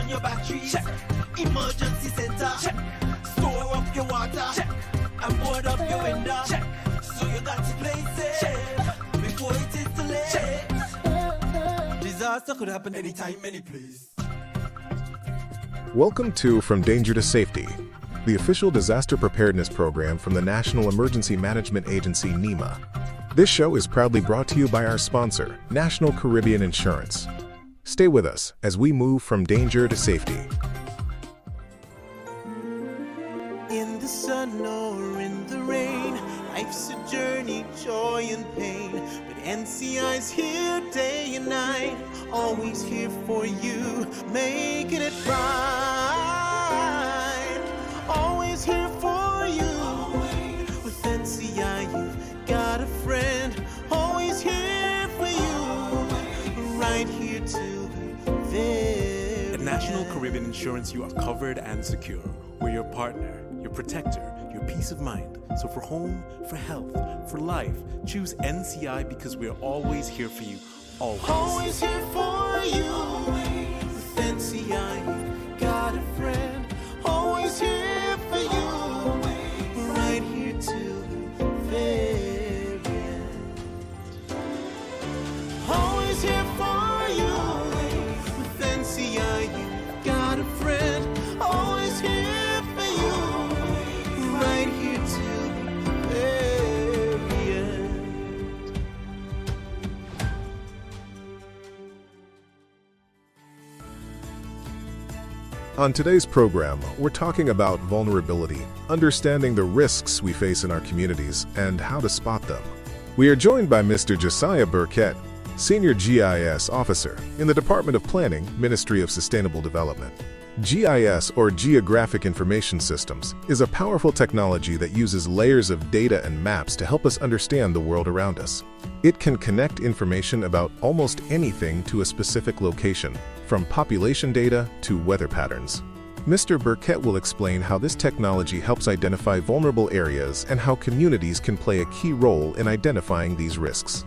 on your batteries. Check. Emergency center. Check. Store up your water. Check. And board up your window. Check. So you got to place it. Check. Before it is too late. Check. Disaster could happen anytime, any place. Welcome to From Danger to Safety, the official disaster preparedness program from the National Emergency Management Agency, Nema. This show is proudly brought to you by our sponsor, National Caribbean Insurance. Stay with us as we move from danger to safety. In the sun or in the rain, life's a journey, joy and pain. But NCI's here day and night, always here for you, making it right. Always here for you. With NCI, you've got a friend, always here for you, right here to the very At National Caribbean Insurance, you are covered and secure. We're your partner, your protector, your peace of mind. So for home, for health, for life, choose NCI because we're always here for you. Always. Always here for you. With NCI, you've got a friend. Always here for you. Right here to the very end. Always here for you. With NCI, you've got a friend. Always here for you. Right here to the very end. On today's program, we're talking about vulnerability, understanding the risks we face in our communities, and how to spot them. We are joined by Mr. Josiah Burkett, Senior GIS Officer in the Department of Planning, Ministry of Sustainable Development. GIS, or Geographic Information Systems, is a powerful technology that uses layers of data and maps to help us understand the world around us. It can connect information about almost anything to a specific location, from population data to weather patterns. Mr. Burkett will explain how this technology helps identify vulnerable areas and how communities can play a key role in identifying these risks.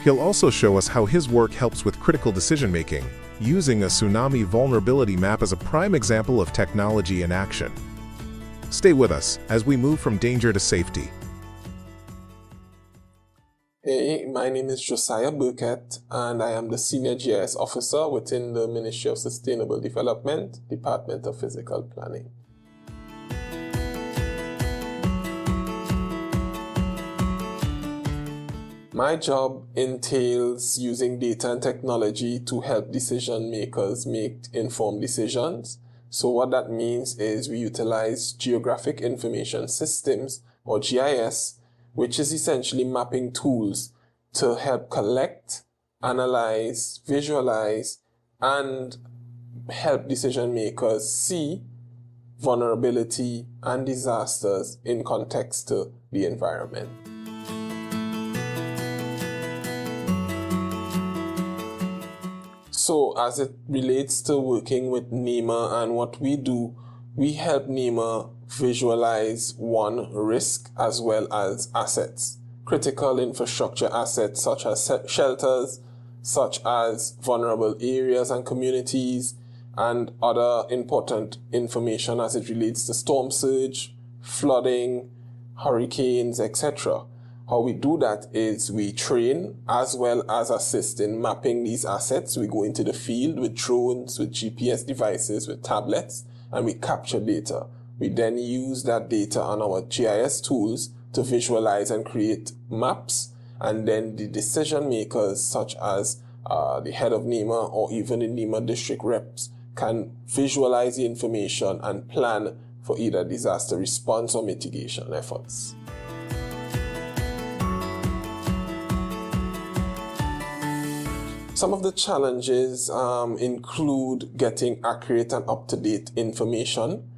He'll also show us how his work helps with critical decision-making, using a tsunami vulnerability map as a prime example of technology in action. Stay with us as we move from danger to safety. Hey, my name is Josiah Burkett, and I am the Senior GIS Officer within the Ministry of Sustainable Development, Department of Physical Planning. My job entails using data and technology to help decision makers make informed decisions. So what that means is we utilize Geographic Information Systems, or GIS, which is essentially mapping tools to help collect, analyze, visualize, and help decision makers see vulnerability and disasters in context to the environment. So as it relates to working with Nema and what we do, we help Nema visualize one, risk as well as assets. Critical infrastructure assets such as shelters, such as vulnerable areas and communities, and other important information as it relates to storm surge, flooding, hurricanes, etc. How we do that is we train as well as assist in mapping these assets. We go into the field with drones, with GPS devices, with tablets, and we capture data. We then use that data on our GIS tools to visualize and create maps, and then the decision makers such as the head of Nema or even the Nema district reps can visualize the information and plan for either disaster response or mitigation efforts. Some of the challenges include getting accurate and up-to-date information.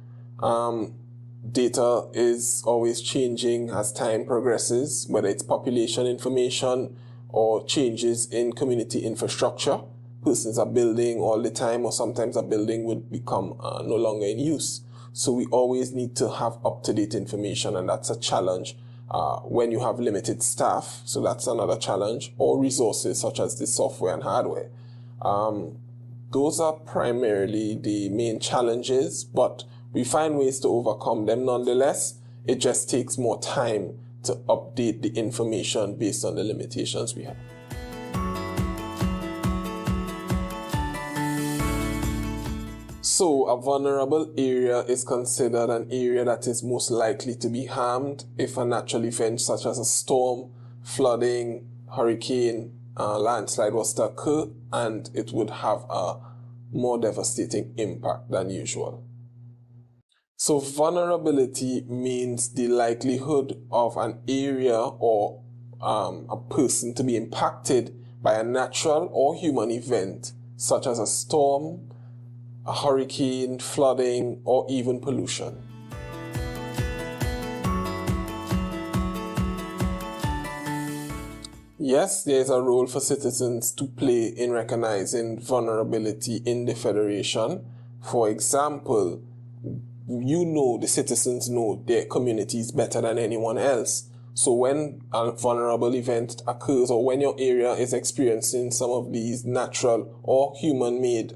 Data is always changing as time progresses, whether it's population information or changes in community infrastructure. Persons are building all the time, or sometimes a building would become no longer in use. So we always need to have up-to-date information, and that's a challenge when you have limited staff. So that's another challenge, or resources such as the software and hardware. those are primarily the main challenges, but we find ways to overcome them nonetheless. It just takes more time to update the information based on the limitations we have. So, a vulnerable area is considered an area that is most likely to be harmed if a natural event such as a storm, flooding, hurricane, landslide was to occur, and it would have a more devastating impact than usual. So, vulnerability means the likelihood of an area or a person to be impacted by a natural or human event such as a storm, a hurricane, flooding, or even pollution. Yes, there is a role for citizens to play in recognizing vulnerability in the Federation. For example, the citizens know their communities better than anyone else. So when a vulnerable event occurs or when your area is experiencing some of these natural or human-made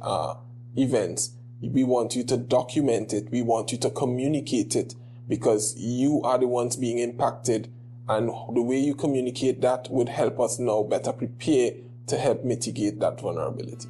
events, we want you to document it, we want you to communicate it, because you are the ones being impacted, and the way you communicate that would help us now better prepare to help mitigate that vulnerability.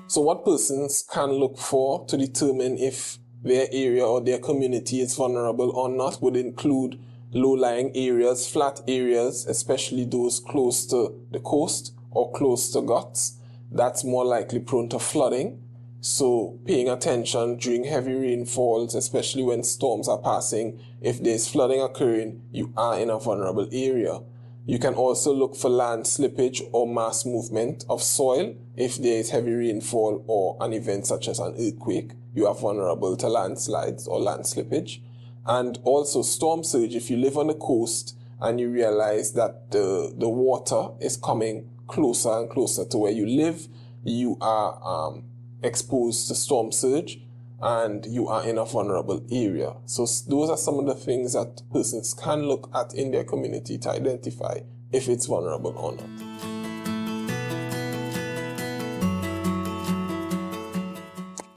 So what persons can look for to determine if their area or their community is vulnerable or not would include low-lying areas, flat areas, especially those close to the coast or close to guts. That's more likely prone to flooding. So paying attention during heavy rainfalls, especially when storms are passing, if there's flooding occurring, you are in a vulnerable area. You can also look for land slippage or mass movement of soil. If there is heavy rainfall or an event such as an earthquake, you are vulnerable to landslides or land slippage. And also storm surge. If you live on the coast and you realize that the water is coming closer and closer to where you live, you are exposed to storm surge and you are in a vulnerable area. So those are some of the things that persons can look at in their community to identify if it's vulnerable or not.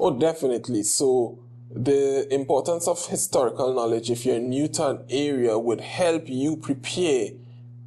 Oh, definitely. So the importance of historical knowledge, if you're new to an area, would help you prepare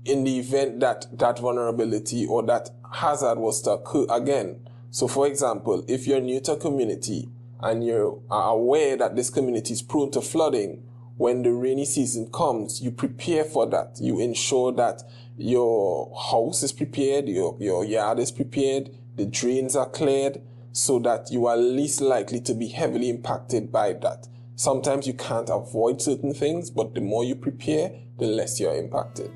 in the event that that vulnerability or that hazard was to occur again. So for example, if you're new to a community and you are aware that this community is prone to flooding, when the rainy season comes, you prepare for that. You ensure that your house is prepared, your yard is prepared, the drains are cleared, so that you are least likely to be heavily impacted by that. Sometimes you can't avoid certain things, but the more you prepare, the less you're impacted.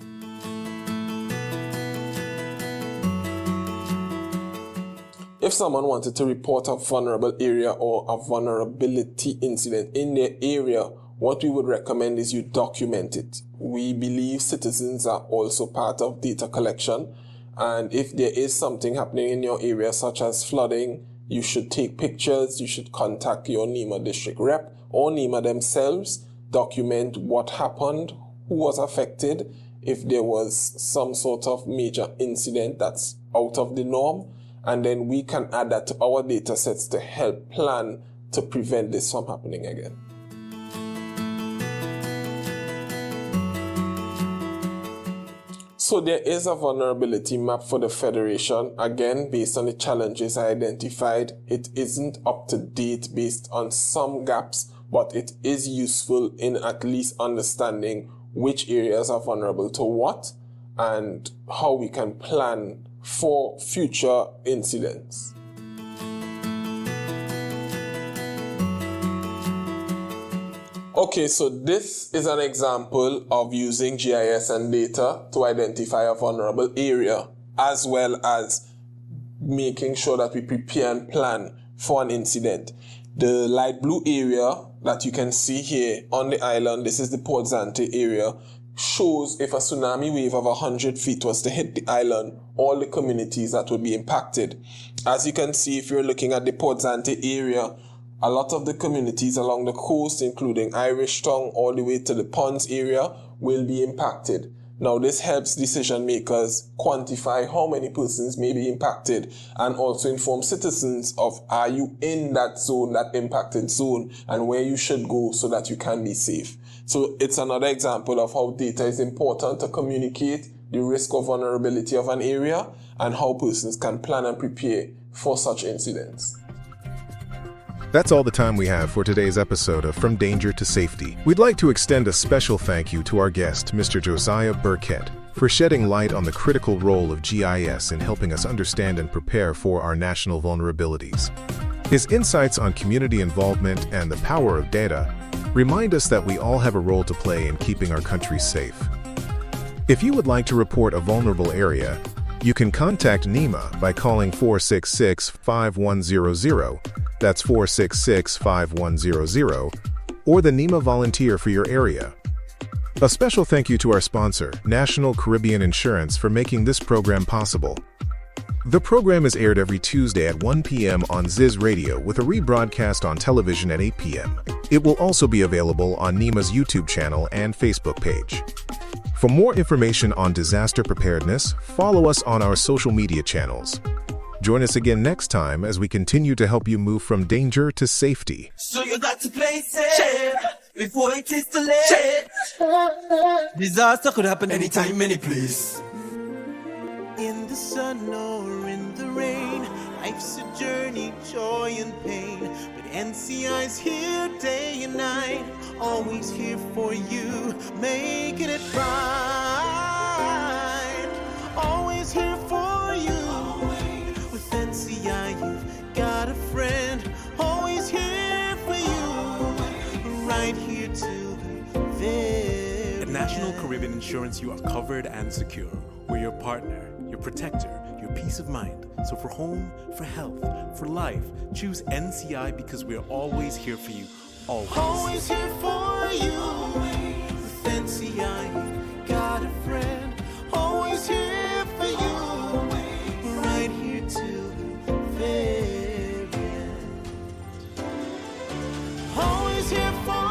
If someone wanted to report a vulnerable area or a vulnerability incident in their area, what we would recommend is you document it. We believe citizens are also part of data collection, and if there is something happening in your area, such as flooding, you should take pictures, you should contact your Nema district rep or Nema themselves, document what happened, who was affected, if there was some sort of major incident that's out of the norm, and then we can add that to our data sets to help plan to prevent this from happening again. So there is a vulnerability map for the Federation. Again, based on the challenges I identified, it isn't up to date based on some gaps, but it is useful in at least understanding which areas are vulnerable to what and how we can plan for future incidents. Okay, so this is an example of using GIS and data to identify a vulnerable area, as well as making sure that we prepare and plan for an incident. The light blue area that you can see here on the island, this is the Port Zante area, shows if a tsunami wave of 100 feet was to hit the island, all the communities that would be impacted. As you can see, if you're looking at the Port Zante area, a lot of the communities along the coast, including Irish Town all the way to the Ponds area, will be impacted. Now, this helps decision makers quantify how many persons may be impacted and also inform citizens of are you in that zone, that impacted zone, and where you should go so that you can be safe. So it's another example of how data is important to communicate the risk of vulnerability of an area and how persons can plan and prepare for such incidents. That's all the time we have for today's episode of From Danger to Safety. We'd like to extend a special thank you to our guest, Mr. Josiah Burkett, for shedding light on the critical role of GIS in helping us understand and prepare for our national vulnerabilities. His insights on community involvement and the power of data remind us that we all have a role to play in keeping our country safe. If you would like to report a vulnerable area, you can contact Nema by calling 466-5100, that's 466-5100, or the Nema volunteer for your area. A special thank you to our sponsor, National Caribbean Insurance, for making this program possible. The program is aired every Tuesday at 1 p.m. on Ziz Radio with a rebroadcast on television at 8 p.m. It will also be available on Nema's YouTube channel and Facebook page. For more information on disaster preparedness, follow us on our social media channels. Join us again next time as we continue to help you move from danger to safety. So you got to play safe before it is too late. Disaster could happen anytime, any place. In the sun or in the rain, life's a journey, joy and pain. But NCI's here day and night, always here for you, making it right. Always here for you. With NCI, you've got a friend, always here for you, right here till the very At National Caribbean Insurance, you are covered and secure. We're your partner, your protector, your peace of mind. So for home, for health, for life, choose NCI because we're always here for you. Always here for you. With NCI, you've got a friend, always here for you, right here till the very end. Always here for